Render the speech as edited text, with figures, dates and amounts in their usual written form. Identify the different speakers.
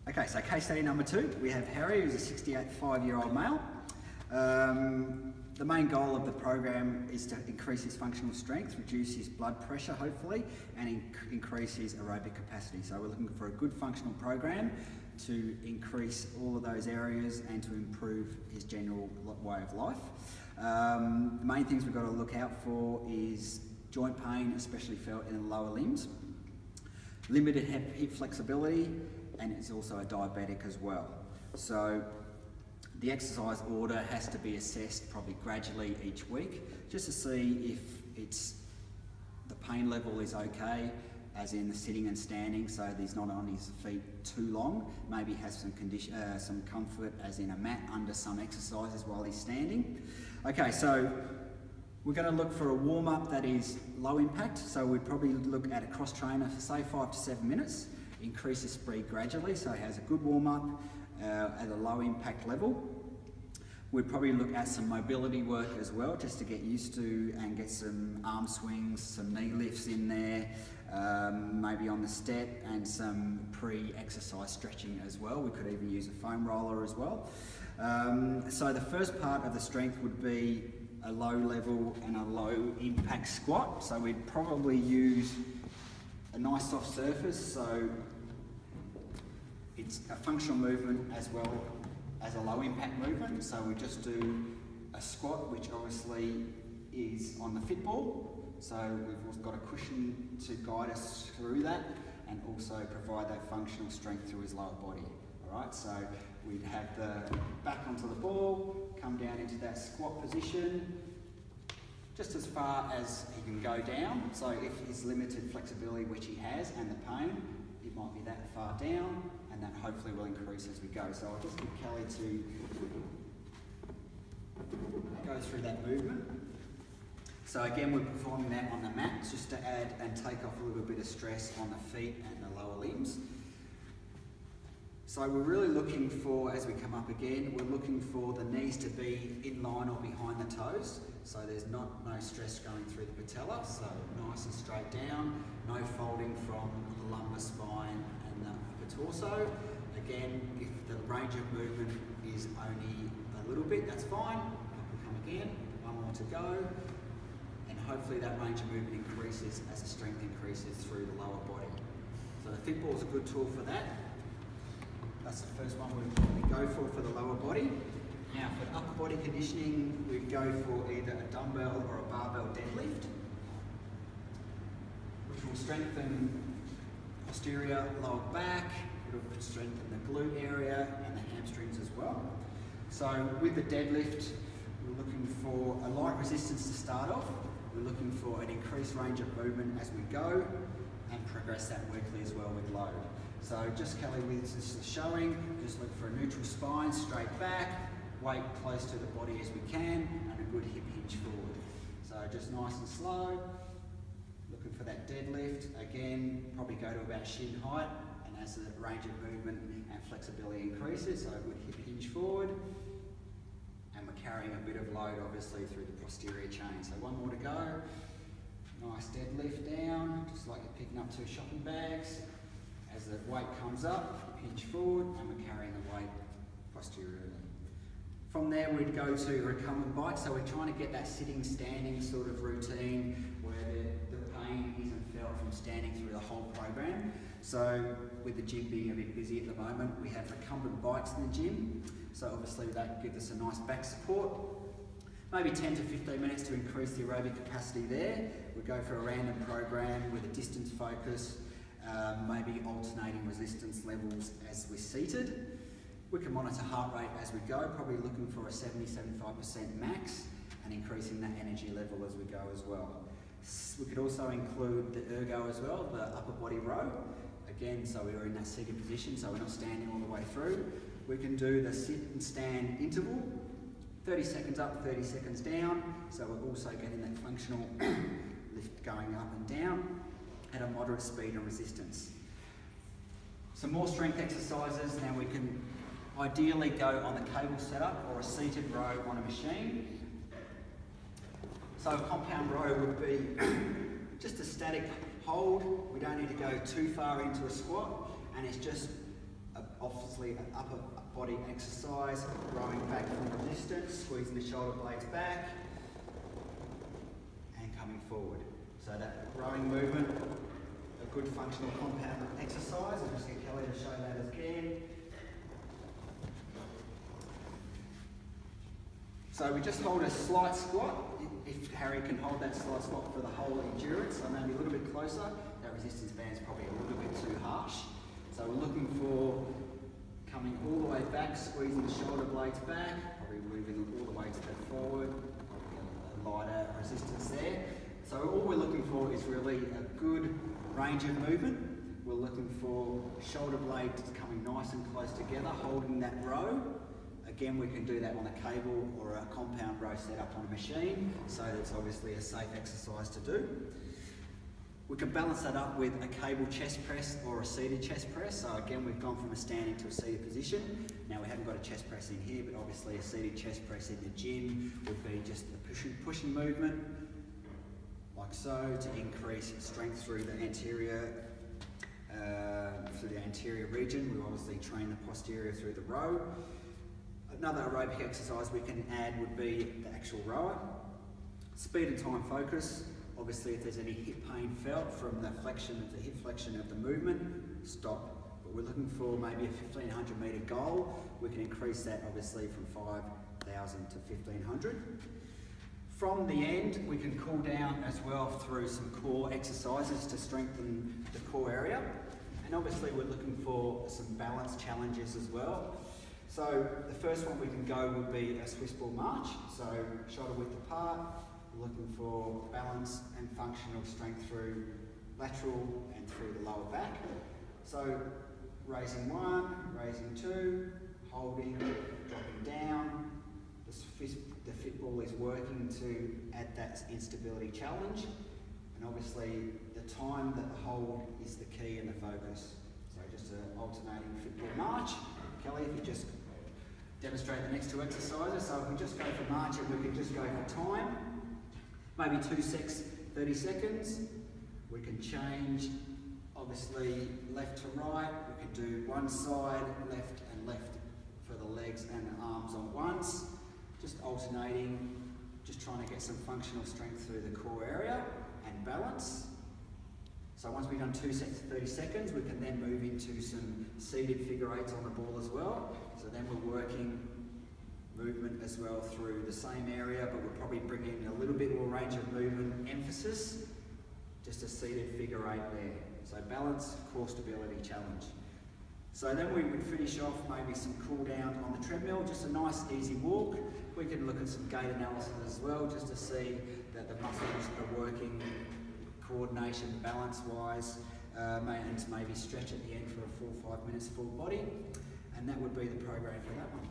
Speaker 1: Okay, so case study number 2, we have Harry, who's a 65-year-old male. The main goal of the program is to increase his functional strength, reduce his blood pressure hopefully, and increase his aerobic capacity. So we're looking for a good functional program to increase all of those areas and to improve his general way of life. The main things we've got to look out for is joint pain, especially felt in the lower limbs, limited hip flexibility, and it's also a diabetic as well. So the exercise order has to be assessed probably gradually each week, just to see if the pain level is okay, as in the sitting and standing, so he's not on his feet too long. Maybe has some comfort, as in a mat under some exercises while he's standing. Okay, so we're going to look for a warm-up that is low impact, so we'd probably look at a cross trainer for say 5 to 7 minutes, increase the speed gradually, so he has a good warm-up at a low impact level. We'd probably look at some mobility work as well, just to get used to and get some arm swings, some knee lifts in there, maybe on the step, and some pre-exercise stretching as well. We could even use a foam roller as well. So the first part of the strength would be a low level and a low impact squat. So we'd probably use a nice soft surface, so it's a functional movement as well as a low impact movement. So we just do a squat, which obviously is on the Fitball. So we've also got a cushion to guide us through that and also provide that functional strength through his lower body. All right, so we'd have the back onto the ball, come down into that squat position, just as far as he can go down. So if his limited flexibility, which he has, and the pain, it might be that far down, and that hopefully will increase as we go. So I'll just get Kelly to go through that movement. So again, we're performing that on the mat, just to add and take off a little bit of stress on the feet and the lower limbs. So we're really looking for, as we come up again, we're looking for the knees to be in line or behind the toes. So there's no stress going through the patella, so nice and straight down, no folding from the lumbar spine and the upper torso. Again, if the range of movement is only a little bit, that's fine. Up we come again, one more to go. And hopefully that range of movement increases as the strength increases through the lower body. So the Fitball is a good tool for that. That's the first one we go for the lower body. Now for upper body conditioning, we'd go for either a dumbbell or a barbell deadlift, which will strengthen posterior lower back, it'll strengthen the glute area and the hamstrings as well. So with the deadlift, we're looking for a light resistance to start off. We're looking for an increased range of movement as we go and progress that weekly as well with load. So just Kelly with this is showing, just look for a neutral spine, straight back, weight close to the body as we can, and a good hip hinge forward. So just nice and slow, looking for that deadlift. Again, probably go to about shin height, and as the range of movement and flexibility increases, so a good hip hinge forward. And we're carrying a bit of load obviously through the posterior chain. So one more to go. Nice deadlift down, just like you're picking up 2 shopping bags. As the weight comes up, hinge forward, and we're carrying the weight posteriorly. From there, we'd go to a recumbent bike. So we're trying to get that sitting, standing sort of routine where the pain isn't felt from standing through the whole program. So with the gym being a bit busy at the moment, we have recumbent bikes in the gym. So obviously that gives us a nice back support. Maybe 10 to 15 minutes to increase the aerobic capacity there. We go for a random program with a distance focus, maybe alternating resistance levels as we're seated. We can monitor heart rate as we go, probably looking for a 70-75% max and increasing that energy level as we go as well. We could also include the ergo as well, the upper body row. Again, so we're in that seated position, so we're not standing all the way through. We can do the sit and stand interval, 30 seconds up, 30 seconds down, so we're also getting that functional lift going up and down at a moderate speed and resistance. Some more strength exercises. Now we can ideally go on the cable setup or a seated row on a machine. So a compound row would be just a static hold. We don't need to go too far into a squat, and it's just a obviously an upper body exercise, rowing back from resistance, squeezing the shoulder blades back, and coming forward. So that rowing movement, a good functional compound exercise. I'll just get Kelly to show that again. So we just hold a slight squat. If Harry can hold that slight squat for the whole endurance, so maybe a little bit closer. That resistance band is probably a little bit too harsh. So we're looking for coming all the way back, squeezing the shoulder blades back, probably moving all the way to the forward, a lighter resistance there. So all we're looking for is really a good range of movement. We're looking for shoulder blades coming nice and close together, holding that row. Again, we can do that on a cable or a compound row set up on a machine, so that's obviously a safe exercise to do. We can balance that up with a cable chest press or a seated chest press. So again, we've gone from a standing to a seated position. Now we haven't got a chest press in here, but obviously a seated chest press in the gym would be just a pushing movement, like so, to increase strength through the anterior region. We obviously train the posterior through the row. Another aerobic exercise we can add would be the actual rower. Speed and time focus. Obviously, if there's any hip pain felt from the flexion of the hip flexion of the movement, stop. But we're looking for maybe a 1500 metre goal. We can increase that obviously from 5,000 to 1500. From the end, we can cool down as well through some core exercises to strengthen the core area. And obviously we're looking for some balance challenges as well. So the first one we can go would be a Swiss ball march. So shoulder width apart, looking for balance and functional strength through lateral and through the lower back. So raising one, raising two, holding, dropping down. The fit ball is working to add that instability challenge. And obviously the time that the hold is the key and the focus. So just an alternating fit ball march. Kelly, if you just demonstrate the next two exercises. So if we just go for marching, we can just go for time. Maybe 2 sets, 30 seconds. We can change, obviously, left to right. We can do one side, left and left for the legs and the arms on once. Just alternating, just trying to get some functional strength through the core area and balance. So once we've done 2 sets, 30 seconds, we can then move into some seated figure eights on the ball as well. So then we're working movement as well through the same area, but we're probably bringing a little bit more range of movement emphasis, just a seated figure eight there. So balance, core stability challenge. So then we would finish off maybe some cool down on the treadmill, just a nice easy walk. We can look at some gait analysis as well, just to see that the muscles are working, coordination, balance wise, and maybe stretch at the end for a full 5 minutes full body. And that would be the program for that one.